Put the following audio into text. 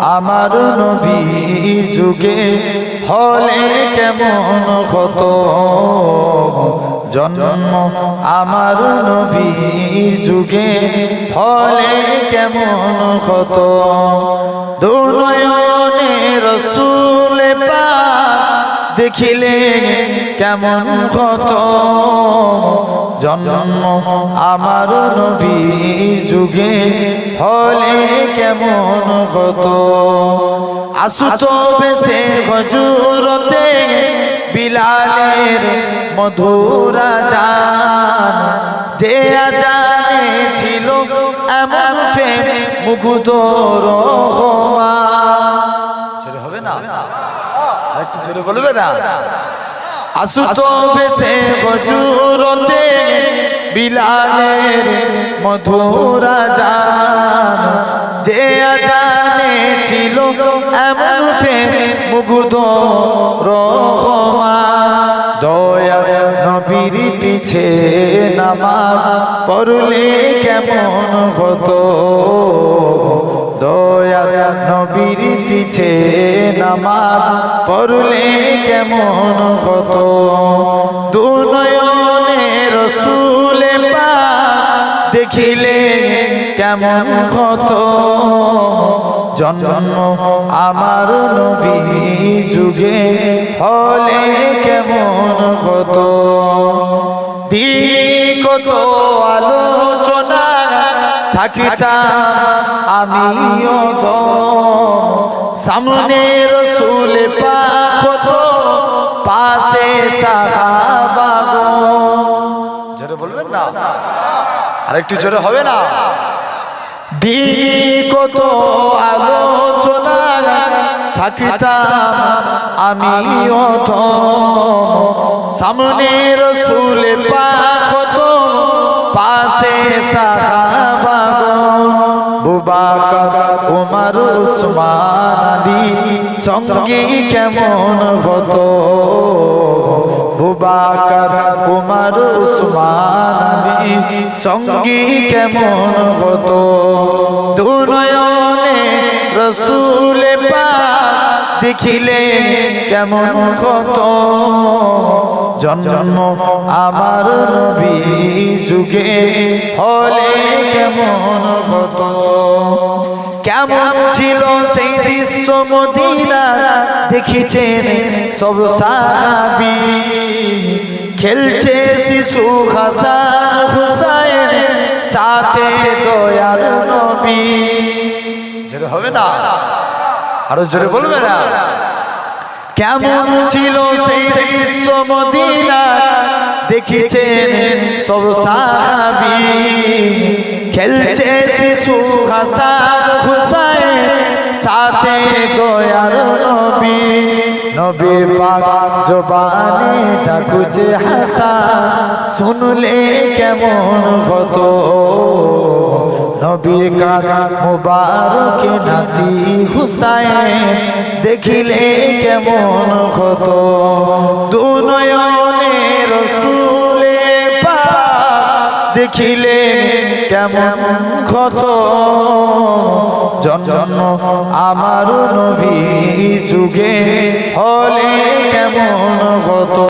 আমার নবীর যুগে হলে কেমন হতো জন্ম আমার নবীর যুগে হলে কেমন হতো দুনয়নে রাসূল পাক দেখিলে কেমন হতো জন্ম আমার নবীর যুগে হলে কেমন হতো আসুত বেশে হজরতে বিলালের মধুর আজান যে আজানে ছিল এমন মুগ্ধ রহমান ছেড়ে হবে না একটু জোরে বলবে না আসুত বেশে হজরতে বিলালের মধুর আজান যে আজানে ছিল এমন মুগ্ধ রহমান দয়া নবীর পিছে নামাজ পড়লে কেমন হতো দয়া নবীর পিছে নামাজ পড়লে কেমন হতো দুনয়নে রাসূল পাক দেখিলে কেমন হতো জন্ম আমার নবীর যুগে হলে কেমন হতো কত আলোচনা থাকিতাম আমিও তো সামনে রাসূল পাক হতো পাশে সাহাবাগণ জোরে বলবেন না আরেকটু জোরে হবে না কত আলোচনা থাকিতাম আমিও তো সামনে রাসূল পাক হতো পাশে সাহাবাগণ আবু বকর ওমর উসমান আলী সঙ্গে কেমন হতো আবু বকর ওমর উসমান আলী সঙ্গে কেমন হতো দুনয়নে রাসূল পাক দেখিলে কেমন হতো জন্ম আমার নবীর যুগে হলে কেমন হতো কেমন ছিল সেই দৃশ্য মদিনা দেখিছেন সব সাহাবী খেলছে শিশু হাসান হুসাইন সাথে দয়ার নবী জোরে হবে না আরো জোরে বলবে না কেমন ছিল সেই দৃশ্য মদিনা দেখিছেন সব সাহাবী খেলছে শিশু হাসান হুসাইন সাথে দয়ার নবী নবী পাক জবানে ডাকুছে হাসান শুনলে কেমন হতো নবী কাকা মুবারক নাতি হুসাইন দেখিলে কেমন হতো দুনয়নে রাসূল পাক দেখিলে কেমন হতো জন্ম আমার নবীর যুগে হলে কেমন হতো।